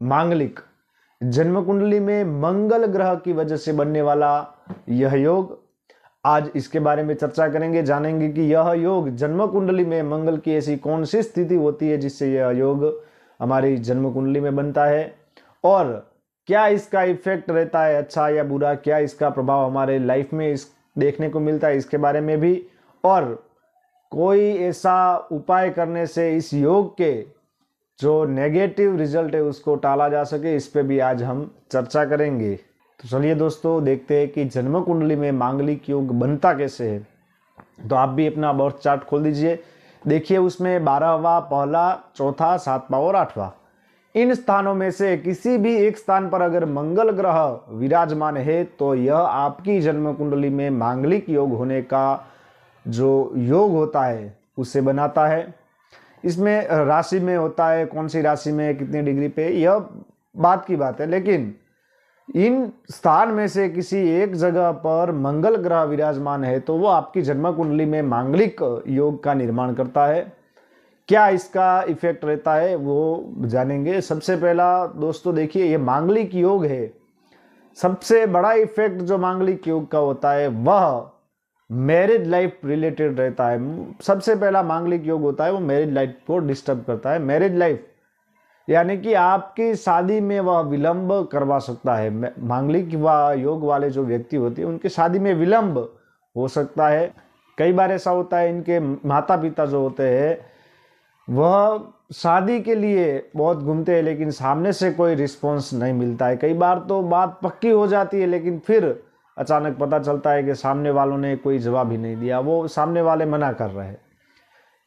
मांगलिक, जन्म कुंडली में मंगल ग्रह की वजह से बनने वाला यह योग, आज इसके बारे में चर्चा करेंगे। जानेंगे कि यह योग जन्म कुंडली में मंगल की ऐसी कौन सी स्थिति होती है जिससे यह योग हमारी जन्म कुंडली में बनता है, और क्या इसका इफेक्ट रहता है, अच्छा या बुरा, क्या इसका प्रभाव हमारे लाइफ में इस देखने को मिलता है, इसके बारे में भी, और कोई ऐसा उपाय करने से इस योग के जो नेगेटिव रिजल्ट है उसको टाला जा सके, इस पे भी आज हम चर्चा करेंगे। तो चलिए दोस्तों, देखते हैं कि जन्म कुंडली में मांगलिक योग बनता कैसे है। तो आप भी अपना बर्थ चार्ट खोल दीजिए, देखिए उसमें 12वां, पहला, चौथा, 7वां और 8वां, इन स्थानों में से किसी भी एक स्थान पर अगर मंगल ग्रह विराजमान है तो यह आपकी जन्म कुंडली में मांगलिक योग होने का जो योग होता है उसे बनाता है। इसमें राशि में होता है, कौन सी राशि में, कितनी डिग्री पे, यह बात की बात है, लेकिन इन स्थान में से किसी एक जगह पर मंगल ग्रह विराजमान है तो वो आपकी जन्म कुंडली में मांगलिक योग का निर्माण करता है। क्या इसका इफेक्ट रहता है वो जानेंगे। सबसे पहला दोस्तों देखिए, ये मांगलिक योग है, सबसे बड़ा इफेक्ट जो मांगलिक योग का होता है वह मैरिज लाइफ रिलेटेड रहता है। सबसे पहला मांगलिक योग होता है वो मैरिज लाइफ को डिस्टर्ब करता है। मैरिज लाइफ यानी कि आपकी शादी में वह विलंब करवा सकता है। मांगलिक योग वाले जो व्यक्ति होते हैं उनकी शादी में विलंब हो सकता है। कई बार ऐसा होता है, इनके माता पिता जो होते हैं वह शादी के लिए बहुत घूमते हैं लेकिन सामने से कोई रिस्पॉन्स नहीं मिलता है। कई बार तो बात पक्की हो जाती है लेकिन फिर अचानक पता चलता है कि सामने वालों ने कोई जवाब ही नहीं दिया, वो सामने वाले मना कर रहे हैं।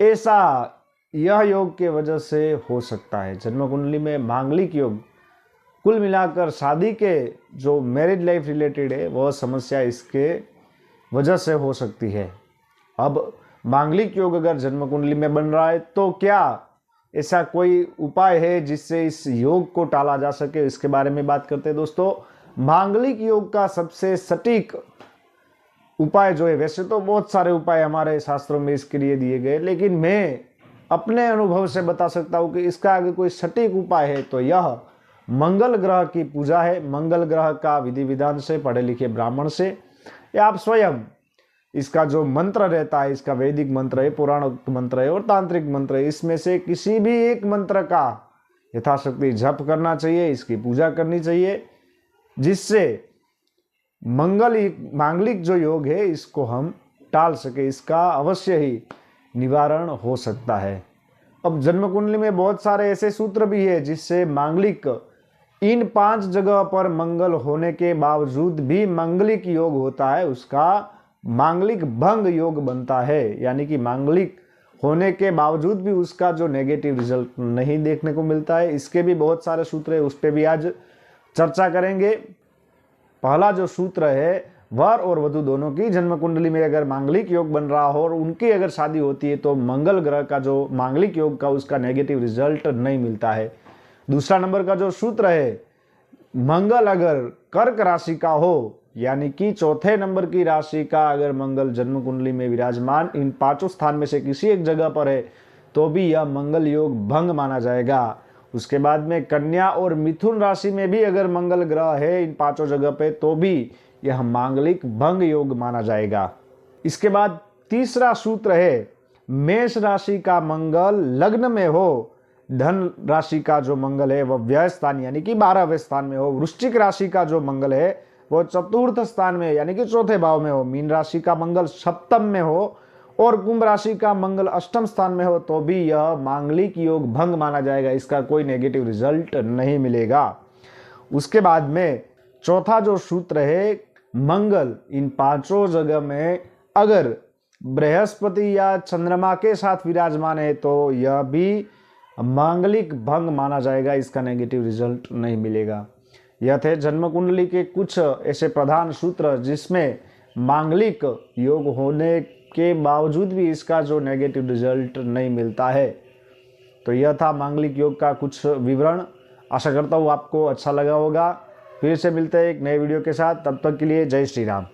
ऐसा यह योग के वजह से हो सकता है। जन्म कुंडली में मांगलिक योग, कुल मिलाकर शादी के जो मैरिज लाइफ रिलेटेड है वह समस्या इसके वजह से हो सकती है। अब मांगलिक योग अगर जन्म कुंडली में बन रहा है तो क्या ऐसा कोई उपाय है जिससे इस योग को टाला जा सके, इसके बारे में बात करते हैं दोस्तों। मांगलिक योग का सबसे सटीक उपाय जो है, वैसे तो बहुत सारे उपाय हमारे शास्त्रों में इसके लिए दिए गए, लेकिन मैं अपने अनुभव से बता सकता हूं कि इसका अगर कोई सटीक उपाय है तो यह मंगल ग्रह की पूजा है। मंगल ग्रह का विधि विधान से, पढ़े लिखे ब्राह्मण से, या आप स्वयं इसका जो मंत्र रहता है, इसका वैदिक मंत्र है, पौराणिक मंत्र है और तांत्रिक मंत्र है, इसमें से किसी भी एक मंत्र का यथाशक्ति जप करना चाहिए, इसकी पूजा करनी चाहिए, जिससे मांगलिक जो योग है इसको हम टाल सके। इसका अवश्य ही निवारण हो सकता है। अब जन्म कुंडली में बहुत सारे ऐसे सूत्र भी है जिससे मांगलिक, इन 5 जगह पर मंगल होने के बावजूद भी मांगलिक योग होता है, उसका मांगलिक भंग योग बनता है। यानी कि मांगलिक होने के बावजूद भी उसका जो नेगेटिव रिजल्ट नहीं देखने को मिलता है। इसके भी बहुत सारे सूत्र है, उस पर भी आज चर्चा करेंगे। पहला जो सूत्र है, वर और वधू दोनों की जन्म कुंडली में अगर मांगलिक योग बन रहा हो और उनकी अगर शादी होती है तो मंगल ग्रह का जो मांगलिक योग का उसका नेगेटिव रिजल्ट नहीं मिलता है। दूसरा नंबर का जो सूत्र है, मंगल अगर कर्क राशि का हो, यानी कि चौथे नंबर की राशि का अगर मंगल जन्म कुंडली में विराजमान इन 5 स्थान में से किसी एक जगह पर है तो भी यह मंगल योग भंग माना जाएगा। उसके बाद में कन्या और मिथुन राशि में भी अगर मंगल ग्रह है इन 5 जगह पे तो भी यह मांगलिक भंग योग माना जाएगा। इसके बाद तीसरा सूत्र है, मेष राशि का मंगल लग्न में हो, धन राशि का जो मंगल है वह व्यय स्थान यानी कि 12वें स्थान में हो, वृश्चिक राशि का जो मंगल है वो चतुर्थ स्थान में यानी कि चौथे भाव में हो, मीन राशि का मंगल सप्तम में हो और कुंभ राशि का मंगल अष्टम स्थान में हो तो भी यह मांगलिक योग भंग माना जाएगा। इसका कोई नेगेटिव रिजल्ट नहीं मिलेगा। उसके बाद में चौथा जो सूत्र है, मंगल इन 5 जगह में अगर बृहस्पति या चंद्रमा के साथ विराजमान है तो यह भी मांगलिक भंग माना जाएगा, इसका नेगेटिव रिजल्ट नहीं मिलेगा। यह थे जन्म कुंडली के कुछ ऐसे प्रधान सूत्र जिसमें मांगलिक योग होने के बावजूद भी इसका जो नेगेटिव रिजल्ट नहीं मिलता है। तो यह था मांगलिक योग का कुछ विवरण। आशा करता हूँ आपको अच्छा लगा होगा। फिर से मिलते हैं एक नए वीडियो के साथ, तब तक के लिए जय श्री राम।